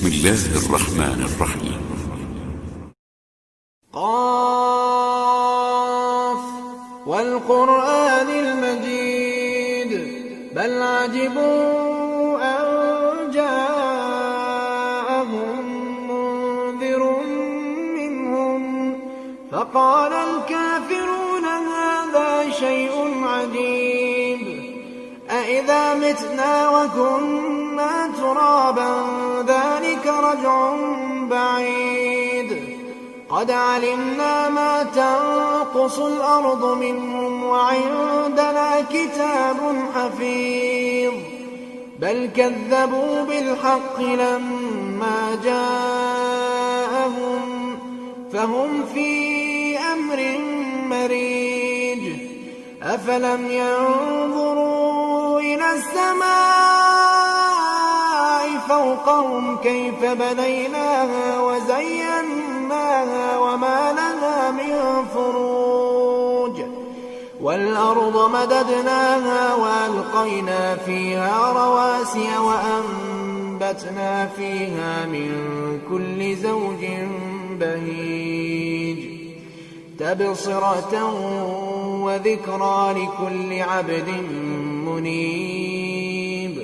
بسم الله الرحمن الرحيم. قاف والقرآن المجيد بل عجبوا أن جاءهم منذر منهم فقال الكافرون هذا شيء عجيب أإذا متنا وكنا ترابا ذلك رجع بعيد قد علمنا ما تنقص الأرض منهم وعندنا كتاب حفيظ بل كذبوا بالحق لما جاءهم فهم في أمر مريج أفلم ينظروا إلى السماء فوقهم كيف بنيناها وزيناها وما لها من فروج والأرض مددناها وألقينا فيها رواسي وأنبتنا فيها من كل زوج بهيج تبصرة وذكرى لكل عبد منيب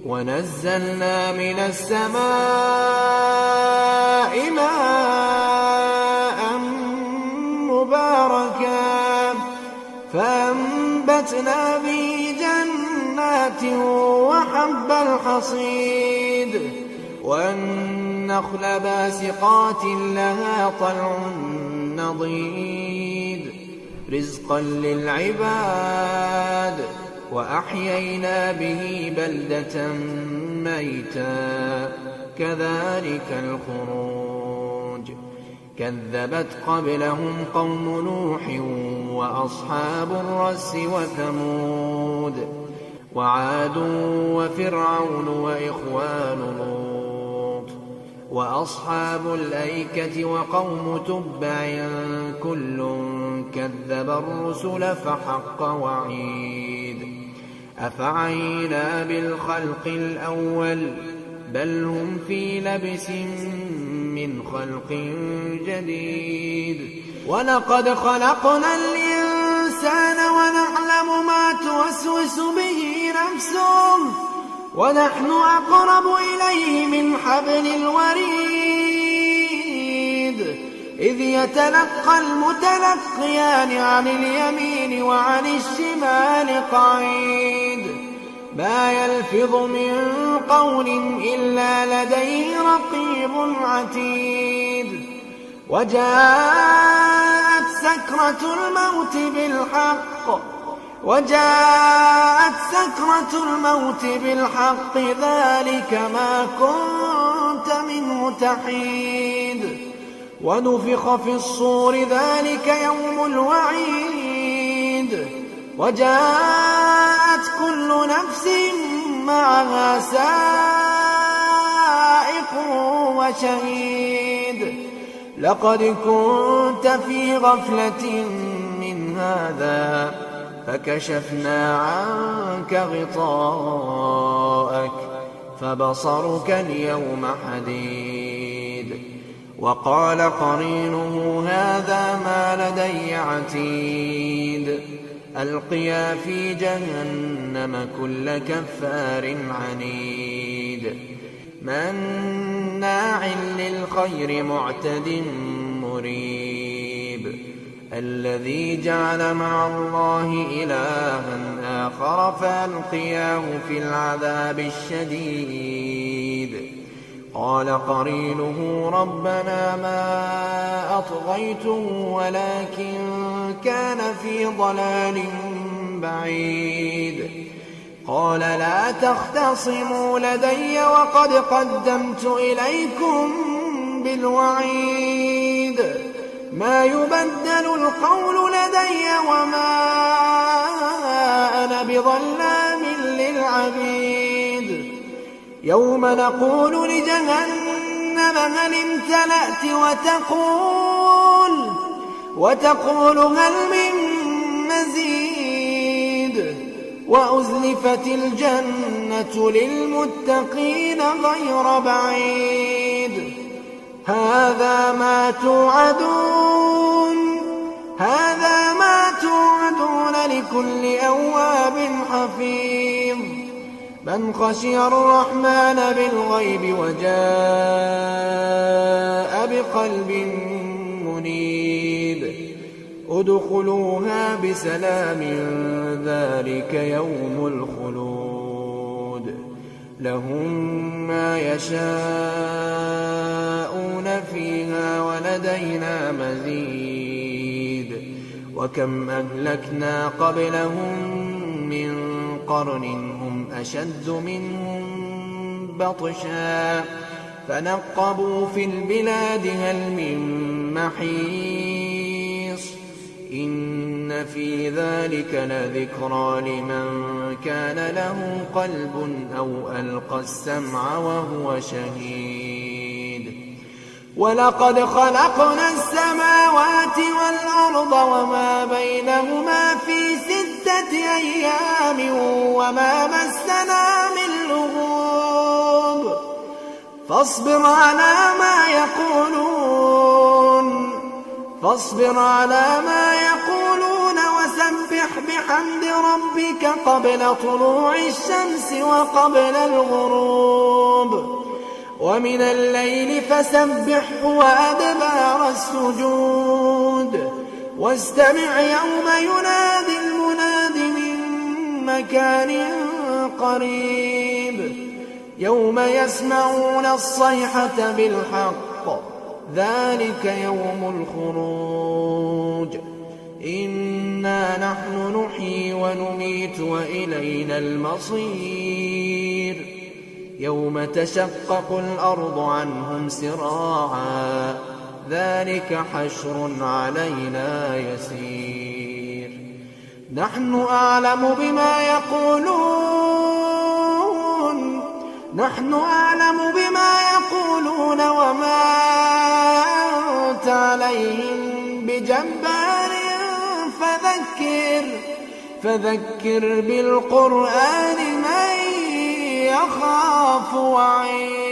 ونزلنا من السماء ماء مباركا فأنبتنا به جنات وحب الحصيد والنخل باسقات لها طلع نضيد رزقا للعباد وأحيينا به بلدة ميتا كذلك الخروج كذبت قبلهم قوم نوح وأصحاب الرس وثمود وعاد وفرعون وإخوان لوط وأصحاب الأيكة وقوم تبع كل كذب الرسل فحق وعيد أفعينا بالخلق الأول بل هم في لبس من خلق جديد ولقد خلقنا الإنسان ونعلم ما توسوس به نفسه ونحن أقرب إليه من حبل الوريد إذ يتلقى المتلقيان عن اليمين وعن الشمال قعيد ما يلفظ من قول إلا لديه رقيب عتيد وجاءت سكرة الموت بالحق ذلك ما كنت منه تحيد ونفخ في الصور ذلك يوم الوعيد وجاءت كل نفس معها سائق وشهيد لقد كنت في غفلة من هذا فكشفنا عنك غطاءك فبصرك اليوم حديد وقال قرينه هذا ما لدي عتيد ألقيا في جهنم كل كفار عنيد مناع للخير معتد مريب الذي جعل مع الله إلها آخر فألقياه في العذاب الشديد قال قرينه ربنا ما أطغيته ولكن كان في ضلال بعيد قال لا تختصموا لدي وقد قدمت إليكم بالوعيد ما يبدل القول لدي وما أنا بظلام للعبيد يوم نقول لجهنم هل امتلأت وتقول هل من مزيد وأزلفت الجنة للمتقين غير بعيد هذا ما توعدون لكل أواب حفيظ من خشي الرحمن بالغيب وجاء بقلب منيب ادخلوها بسلام ذلك يوم الخلود لهم ما يشاءون فيها ولدينا مزيد وكم أهلكنا قبلهم من قرن هم أشد منهم بطشا فنقبوا في البلاد هل من محيص إن في ذلك لذكرى لمن كان له قلب أو ألقى السمع وهو شهيد ولقد خلقنا السماوات والأرض وما بينهما في 6 أيام وما مسنا من لغوب فاصبر على ما يقولون وسبح بحمد ربك قبل طلوع الشمس وقبل الغروب ومن الليل فسبحه وأدبار السجود واستمع يوم ينادي المناد من مكان قريب يوم يسمعون الصيحة بالحق ذلك يوم الخروج إنا نحن نحيي ونميت وإلينا المصير يوم تشقق الأرض عنهم سراعا ذلك حشر علينا يسير نحن أعلم بما يقولون وما أنت عليهم بجبار فذكر بالقرآن من يخاف وعيد